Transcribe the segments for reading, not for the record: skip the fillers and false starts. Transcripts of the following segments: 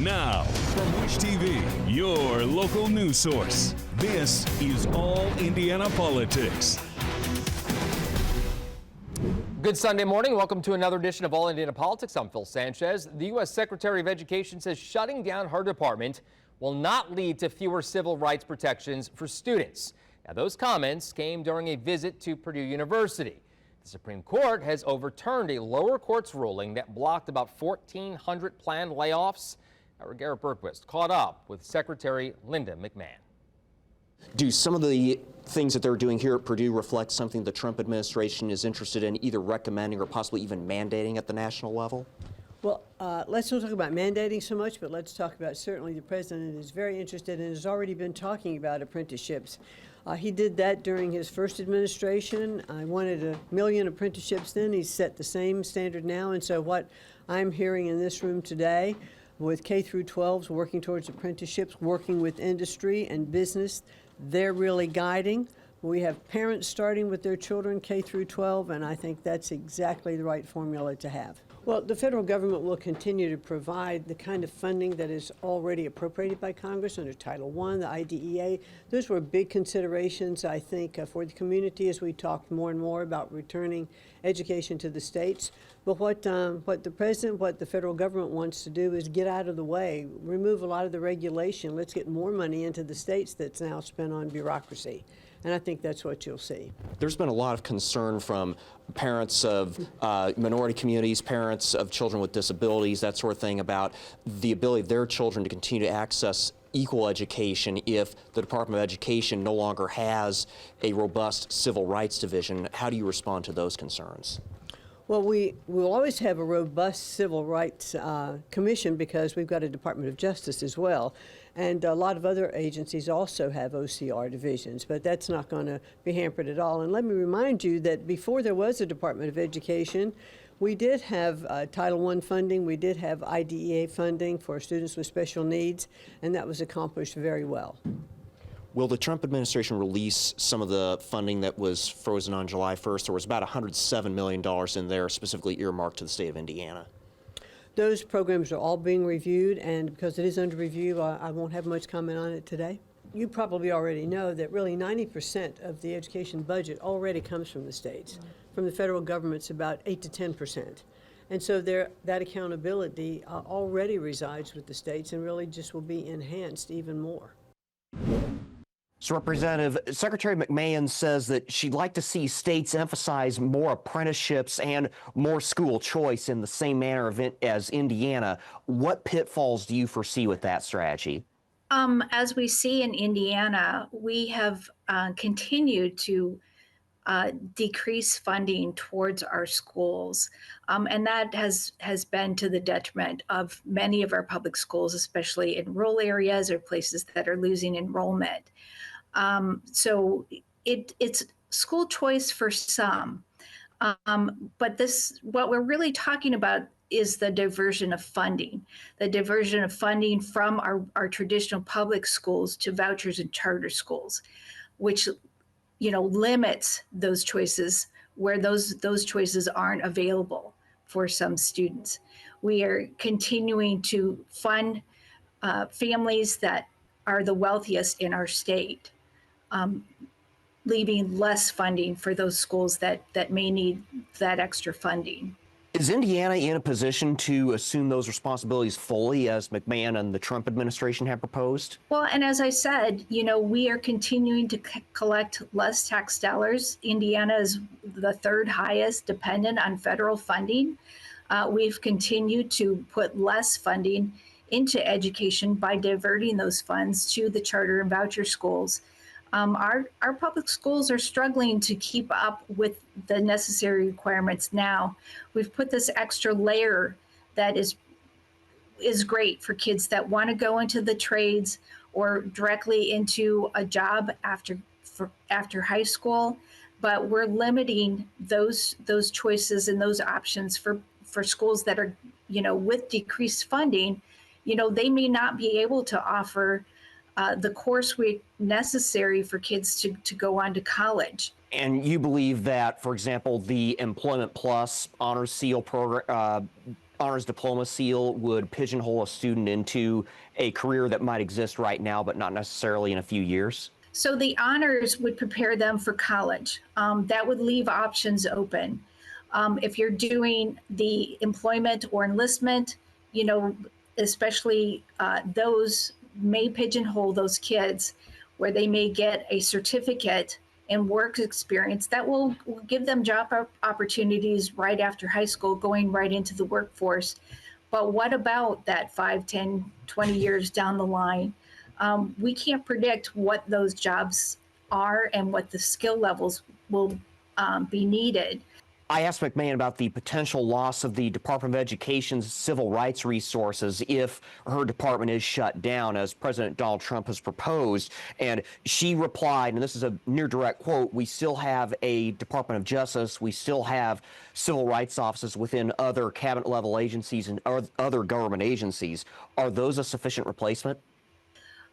Now, from Wish TV, your local news source, this is All Indiana Politics. Good Sunday morning. Welcome to another edition of All Indiana Politics. I'm Phil Sanchez. The U.S. Secretary of Education says shutting down her department will not lead to fewer civil rights protections for students. Now, those comments came during a visit to Purdue University. The Supreme Court has overturned a lower court's ruling that blocked about 1,400 planned layoffs. Our Garrett Bergquist caught up with Secretary Linda McMahon. Do some of the things that they're doing here at Purdue reflect something the Trump administration is interested in either recommending or possibly even mandating at the national level? Well, let's not talk about mandating so much, but let's talk about certainly the president is very interested and has already been talking about apprenticeships. He did that during his first administration. I wanted 1 million apprenticeships then. He's set the same standard now. And so what I'm hearing in this room today with K through 12s working towards apprenticeships, working with industry and business, they're really guiding. We have parents starting with their children K through 12, and I think that's exactly the right formula to have. Well, the federal government will continue to provide the kind of funding that is already appropriated by Congress under Title I, the IDEA. Those were big considerations, I think, for the community as we talked more and more about returning education to the states. But what the president, what the federal government wants to do is get out of the way, remove a lot of the regulation. Let's get more money into the states that's now spent on bureaucracy. And I think that's what you'll see. There's been a lot of concern from parents of minority communities, parents of children with disabilities, that sort of thing, about the ability of their children to continue to access equal education if the Department of Education no longer has a robust civil rights division. How do you respond to those concerns? Well, we will always have a robust civil rights commission because we've got a Department of Justice as well. And a lot of other agencies also have OCR divisions, but that's not going to be hampered at all. And let me remind you that before there was a Department of Education, we did have Title I funding, we did have IDEA funding for students with special needs, and that was accomplished very well. Will the Trump administration release some of the funding that was frozen on July 1st? There was about $107 million in there specifically earmarked to the state of Indiana. Those programs are all being reviewed, and because it is under review, I won't have much comment on it today. You probably already know that really 90% of the education budget already comes from the states. From the federal government, it's about 8 to 10%. And so that accountability already resides with the states and really just will be enhanced even more. So, Representative, Secretary McMahon says that she'd like to see states emphasize more apprenticeships and more school choice in the same manner as Indiana. What pitfalls do you foresee with that strategy? As we see in Indiana, we have continued to decrease funding towards our schools, and that has been to the detriment of many of our public schools, especially in rural areas or places that are losing enrollment. So it's school choice for some, but what we're really talking about is the diversion of funding from our traditional public schools to vouchers and charter schools, which, limits those choices where those choices aren't available for some students. We are continuing to fund families that are the wealthiest in our state, leaving less funding for those schools that may need that extra funding. Is Indiana in a position to assume those responsibilities fully, as McMahon and the Trump administration have proposed? Well, and as I said, we are continuing to collect less tax dollars. Indiana is the third highest dependent on federal funding. We've continued to put less funding into education by diverting those funds to the charter and voucher schools. Our public schools are struggling to keep up with the necessary requirements now. We've put this extra layer that is great for kids that want to go into the trades or directly into a job after high school, but we're limiting those choices and those options for schools that are, with decreased funding. They may not be able to offer the coursework necessary for kids to go on to college. And you believe that, for example, the Employment Plus Honor Seal program honors diploma seal would pigeonhole a student into a career that might exist right now, but not necessarily in a few years? So the honors would prepare them for college. That would leave options open. If you're doing the employment or enlistment, you know, especially those may pigeonhole those kids where they may get a certificate and work experience that will give them job opportunities right after high school, going right into the workforce. But what about that 5, 10, 20 years down the line? We can't predict what those jobs are and what the skill levels will be needed. I asked McMahon about the potential loss of the Department of Education's civil rights resources if her department is shut down, as President Donald Trump has proposed. And she replied, and this is a near direct quote, "We still have a Department of Justice. We still have civil rights offices within other cabinet level agencies and other government agencies. Are those a sufficient replacement?"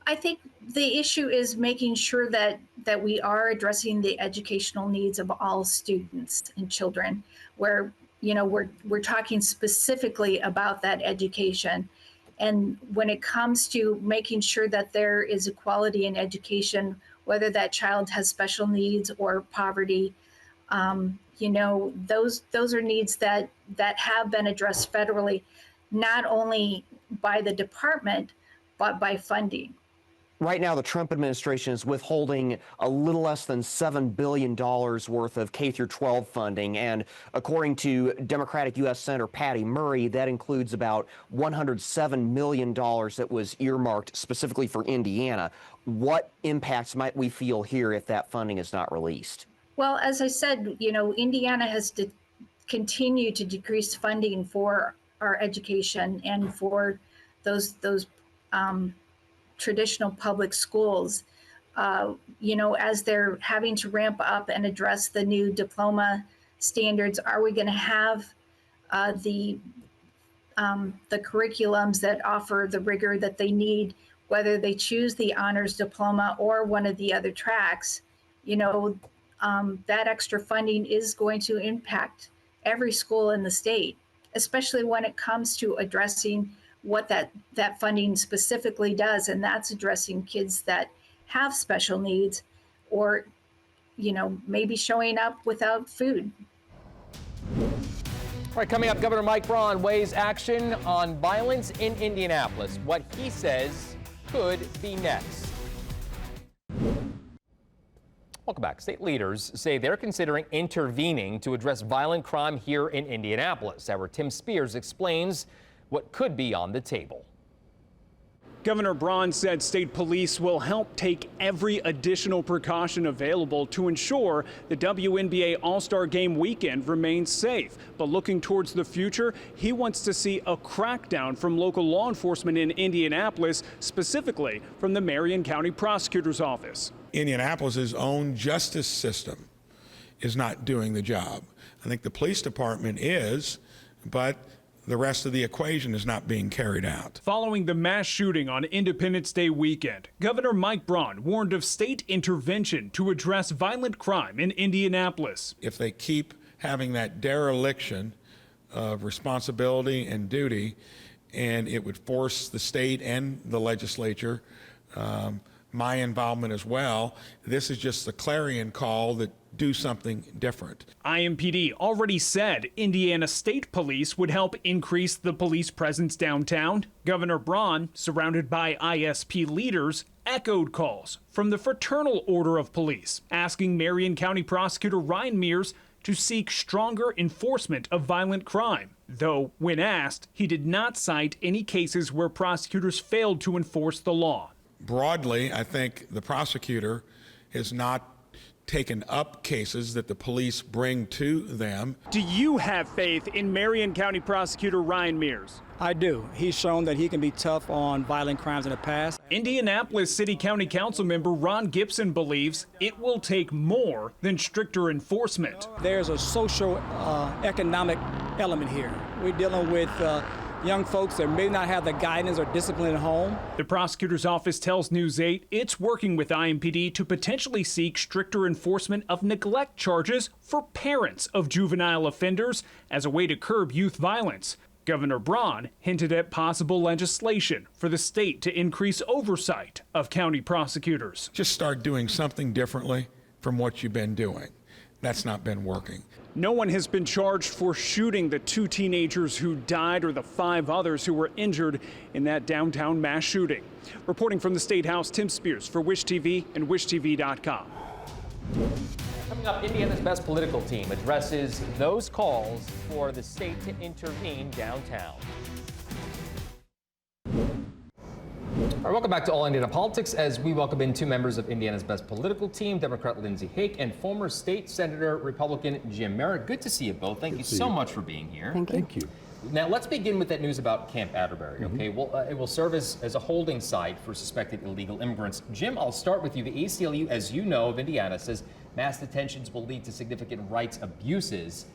I think the issue is making sure that we are addressing the educational needs of all students and children, where, you know, we're talking specifically about that education. And when it comes to making sure that there is equality in education, whether that child has special needs or poverty, you know, those are needs that have been addressed federally, not only by the department, but by funding. Right now, the Trump administration is withholding a little less than $7 billion worth of K-12 funding. And according to Democratic U.S. Senator Patty Murray, that includes about $107 million that was earmarked specifically for Indiana. What impacts might we feel here if that funding is not released? Well, as I said, you know, Indiana has continued to decrease funding for our education and for those traditional public schools, you know, as they're having to ramp up and address the new diploma standards. Are we going to have the curriculums that offer the rigor that they need, whether they choose the honors diploma or one of the other tracks? You know, that extra funding is going to impact every school in the state, especially when it comes to addressing what that funding specifically does, and that's addressing kids that have special needs or, you know, maybe showing up without food. All right, coming up, Governor Mike Braun weighs action on violence in Indianapolis. What he says could be next. Welcome back. State leaders say they're considering intervening to address violent crime here in Indianapolis. Our Tim Spears explains what could be on the table. Governor Braun said state police will help take every additional precaution available to ensure the WNBA All-Star Game weekend remains safe. But looking towards the future, he wants to see a crackdown from local law enforcement in Indianapolis, specifically from the Marion County Prosecutor's Office. Indianapolis's own justice system is not doing the job. I think the police department is, but the rest of the equation is not being carried out. Following the mass shooting on Independence Day weekend, Governor Mike Braun warned of state intervention to address violent crime in Indianapolis. If they keep having that dereliction of responsibility and duty, and it would force the state and the legislature, my involvement as well, this is just the clarion call that do something different. IMPD already said Indiana State Police would help increase the police presence downtown. Governor Braun, surrounded by ISP leaders, echoed calls from the Fraternal Order of Police, asking Marion County Prosecutor Ryan Mears to seek stronger enforcement of violent crime. Though, when asked, he did not cite any cases where prosecutors failed to enforce the law. Broadly, I think the prosecutor has not taken up cases that the police bring to them. Do you have faith in Marion County Prosecutor Ryan Mears? I do. He's shown that he can be tough on violent crimes in the past. Indianapolis City County Council member Ron Gibson believes it will take more than stricter enforcement. There's a social economic element here. We're dealing with young folks that may not have the guidance or discipline at home. The prosecutor's office tells News 8 it's working with IMPD to potentially seek stricter enforcement of neglect charges for parents of juvenile offenders as a way to curb youth violence. Governor Braun hinted at possible legislation for the state to increase oversight of county prosecutors. Just start doing something differently from what you've been doing. That's not been working. No one has been charged for shooting the 2 teenagers who died or the 5 others who were injured in that downtown mass shooting. Reporting from the State House, Tim Spears for Wish TV and WishTV.com. Coming up, Indiana's best political team addresses those calls for the state to intervene downtown. All right, welcome back to All Indiana Politics as we welcome in 2 members of Indiana's best political team, Democrat Lindsay Haake and former state senator Republican Jim Merritt. Good to see you both. Thank you so much for being here. Thank you. Now, let's begin with that news about Camp Atterbury, okay? Well, it will serve as a holding site for suspected illegal immigrants. Jim, I'll start with you. The ACLU, as you know, of Indiana, says mass detentions will lead to significant rights abuses.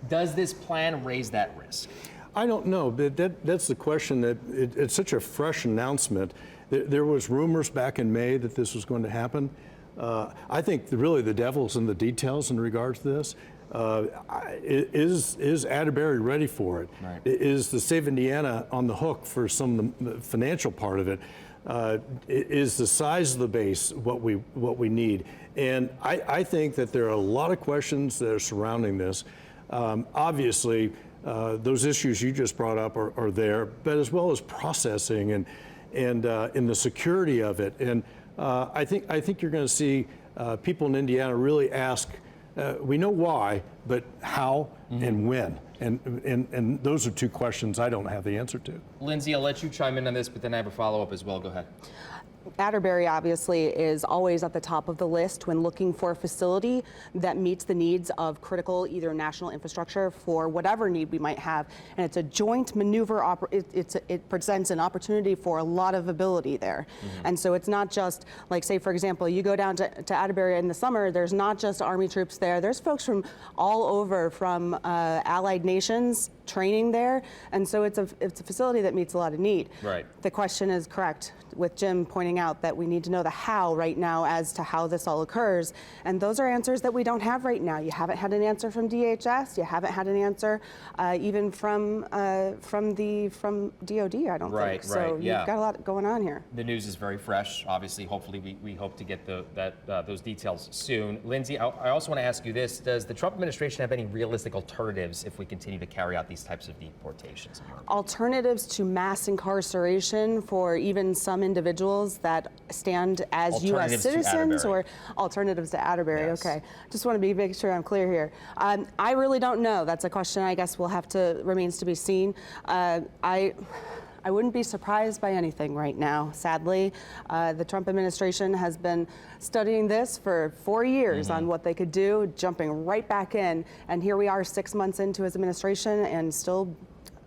Does this plan raise that risk? I don't know, but that's the question. That it's such a fresh announcement. There was rumors back in May that this was going to happen. I think really the devil's in the details in regards to this. Is Atterbury ready for it? Right. Is the state of Indiana on the hook for some of the financial part of it? Is the size of the base what we need? And I think that there are a lot of questions that are surrounding this. Obviously, those issues you just brought up are there, but as well as processing and in the security of it. And I think you're going to see people in Indiana really ask. We know why, but how and when? And those are 2 questions I don't have the answer to. Lindsay, I'll let you chime in on this, but then I have a follow-up as well. Go ahead. Atterbury obviously is always at the top of the list when looking for a facility that meets the needs of critical either national infrastructure for whatever need we might have. And it's a joint maneuver, it presents an opportunity for a lot of ability there. And so it's not just like, say, for example, you go down to Atterbury in the summer, there's not just Army troops there, there's folks from all over from allied nations training there. And so it's a facility that meets a lot of need. Right. The question is correct with Jim pointing out that we need to know the how right now as to how this all occurs. And those are answers that we don't have right now. You haven't had an answer from DHS. You haven't had an answer even from DOD, I don't think. So you've got a lot going on here. The news is very fresh. Obviously, hopefully we hope to get those details soon. Lindsay, I also want to ask you this. Does the Trump administration have any realistic alternatives if we continue to carry out these types of deportations? Alternatives to mass incarceration for even some individuals that stand as U.S. citizens, or alternatives to Atterbury? Yes. Okay, just want to make sure I'm clear here. I really don't know. That's a question I guess remains to be seen. I wouldn't be surprised by anything right now, sadly. The Trump administration has been studying this for 4 years on what they could do, jumping right back in. And here we are 6 months into his administration, and still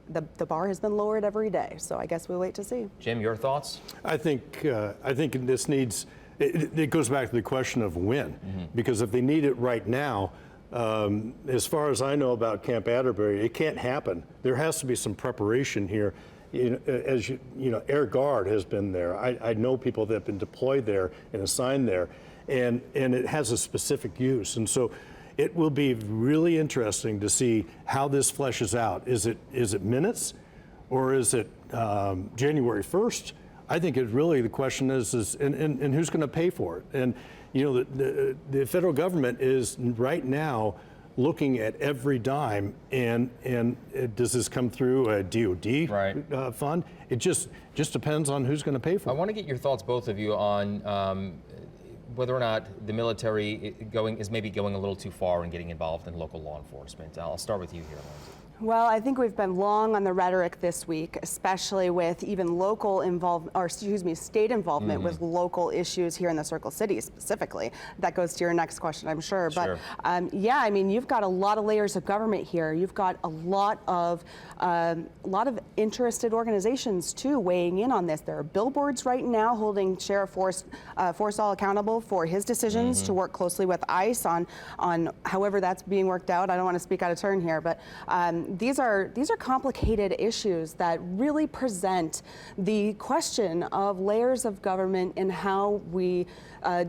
the bar has been lowered every day. So I guess we'll wait to see. Jim, your thoughts? I think this needs, it goes back to the question of when. Because if they need it right now, as far as I know about Camp Atterbury, it can't happen. There has to be some preparation here. As you know, Air Guard has been there. I know people that have been deployed there and assigned there, and it has a specific use. And so it will be really interesting to see how this fleshes out. Is it minutes, or is it January 1st? I think the question is and who's going to pay for it? And you know, the federal government is right now looking at every dime, and does this come through a DOD fund? It just depends on who's going to pay for it. I want to get your thoughts, both of you, on whether or not the military is maybe going a little too far in getting involved in local law enforcement. I'll start with you here, Lindsay. Well, I think we've been long on the rhetoric this week, especially with even local state involvement with local issues here in the Circle City specifically. That goes to your next question, I'm sure. But yeah, I mean, you've got a lot of layers of government here. You've got a lot of interested organizations too weighing in on this. There are billboards right now holding Sheriff Forstall accountable for his decisions to work closely with ICE on however that's being worked out. I don't want to speak out of turn here, but these are complicated issues that really present the question of layers of government and how we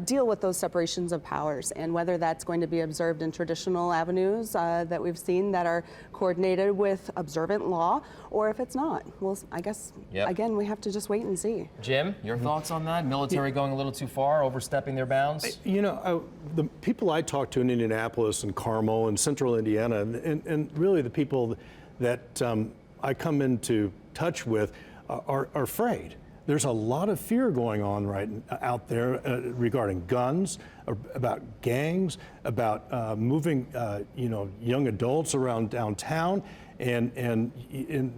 deal with those separations of powers, and whether that's going to be observed in traditional avenues that we've seen that are coordinated with observant law, or if it's not. Well, I guess, again, we have to just wait and see. Jim, your thoughts on that? Military going a little too far, overstepping their bounds? You know, the people I talk to in Indianapolis and Carmel and central Indiana, and really the people that I come into touch with are afraid. There's a lot of fear going on out there regarding guns, about gangs, about moving, young adults around downtown, and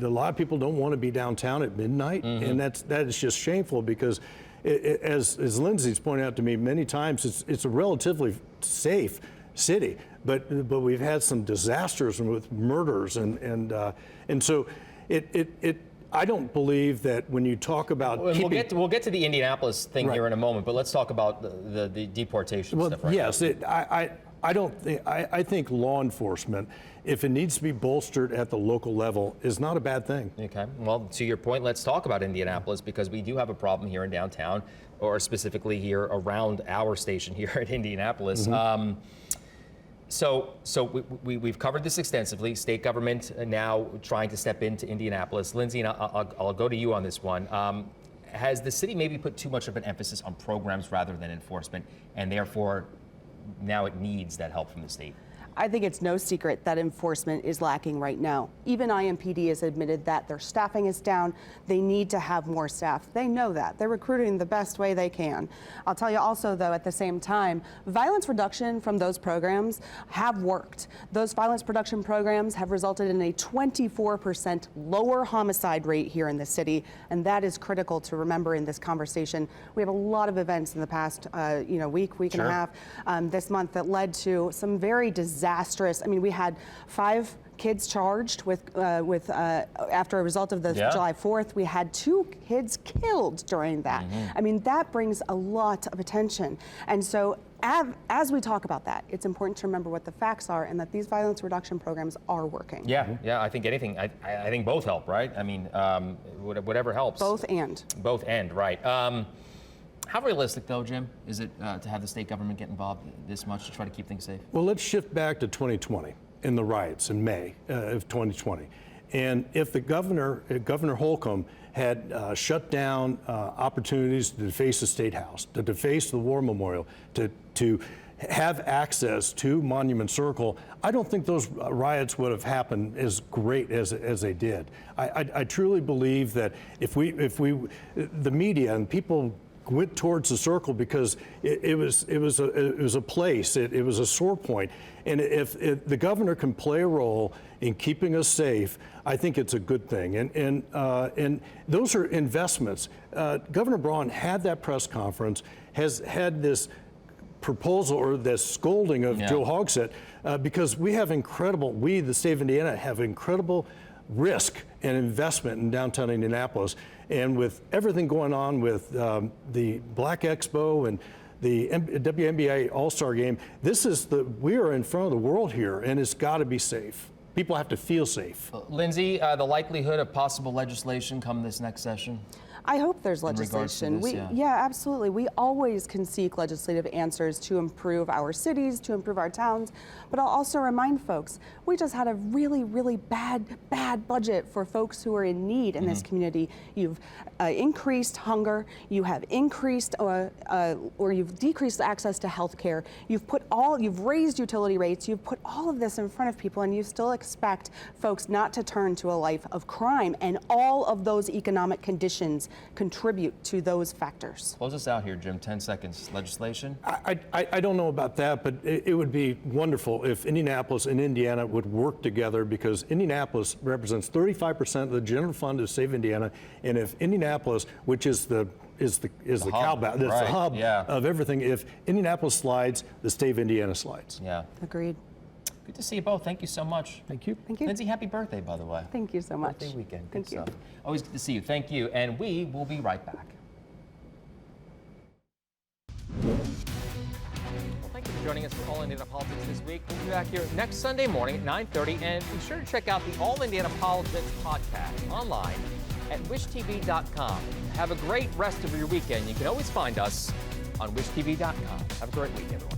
a lot of people don't want to be downtown at midnight, and that is just shameful because, as Lindsay's pointed out to me many times, it's a relatively safe city, but we've had some disasters with murders, and so it. I don't believe that when you talk about we'll get to the Indianapolis thing here in a moment, but let's talk about the deportation stuff right yes, now. I think law enforcement, if it needs to be bolstered at the local level, is not a bad thing. Okay. Well, to your point, let's talk about Indianapolis, because we do have a problem here in downtown, or specifically here around our station here at Indianapolis. So we've covered this extensively. State government now trying to step into Indianapolis. Lindsay, and I'll go to you on this one. Has the city maybe put too much of an emphasis on programs rather than enforcement, and therefore now it needs that help from the state? I think it's no secret that enforcement is lacking right now. Even IMPD has admitted that their staffing is down. They need to have more staff. They know that. They're recruiting the best way they can. I'll tell you also, though, at the same time, violence reduction from those programs have worked. Those violence reduction programs have resulted in a 24% lower homicide rate here in the city, and that is critical to remember in this conversation. We have a lot of events in the past week and a half this month that led to some very disastrous. I mean, we had 5 kids charged after a result of the July 4th. We had 2 kids killed during that. I mean, that brings a lot of attention. And so as we talk about that, it's important to remember what the facts are and that these violence reduction programs are working. Yeah, I think anything. I think both help, right? I mean, whatever helps. Both and, right. How realistic, though, Jim, is it to have the state government get involved this much to try to keep things safe? Well, let's shift back to 2020 in the riots in May of 2020. And if the Governor Holcomb had shut down opportunities to deface the State House, to deface the War Memorial, to have access to Monument Circle, I don't think those riots would have happened as great as they did. I truly believe that if the media and people went towards the circle because it was a place, it was a sore point, and if the governor can play a role in keeping us safe, I think it's a good thing. And those are investments. Governor Braun had that press conference, has had this proposal or this scolding of Joe Hogsett because we, the state of Indiana, have incredible risk and investment in downtown Indianapolis. And with everything going on with the Black Expo and the WNBA All-Star Game, we are in front of the world here, and it's got to be safe. People have to feel safe. Lindsay, the likelihood of possible legislation come this next session? I hope there's legislation. Yeah, absolutely. We always can seek legislative answers to improve our cities, to improve our towns. But I'll also remind folks, we just had a really, really bad budget for folks who are in need in this community. You've increased hunger. You have increased or you've decreased access to health care. You've raised utility rates. You've put all of this in front of people, and you still expect folks not to turn to a life of crime. And all of those economic conditions contribute to those factors. Close us out here, Jim. 10 seconds. Legislation? I don't know about that, but it would be wonderful if Indianapolis and Indiana would work together, because Indianapolis represents 35% of the general fund of the state of Indiana, and if Indianapolis, which is the hub of everything, if Indianapolis slides, the state of Indiana slides. Yeah. Agreed. Good to see you both. Thank you so much. Thank you. Thank you. Lindsay, happy birthday, by the way. Thank you so much. Birthday weekend. Thank you. Always good to see you. Thank you. And we will be right back. Well, thank you for joining us for All Indiana Politics this week. We'll be back here next Sunday morning at 9:30, and be sure to check out the All Indiana Politics podcast online at wishtv.com. Have a great rest of your weekend. You can always find us on wishtv.com. Have a great week, everyone.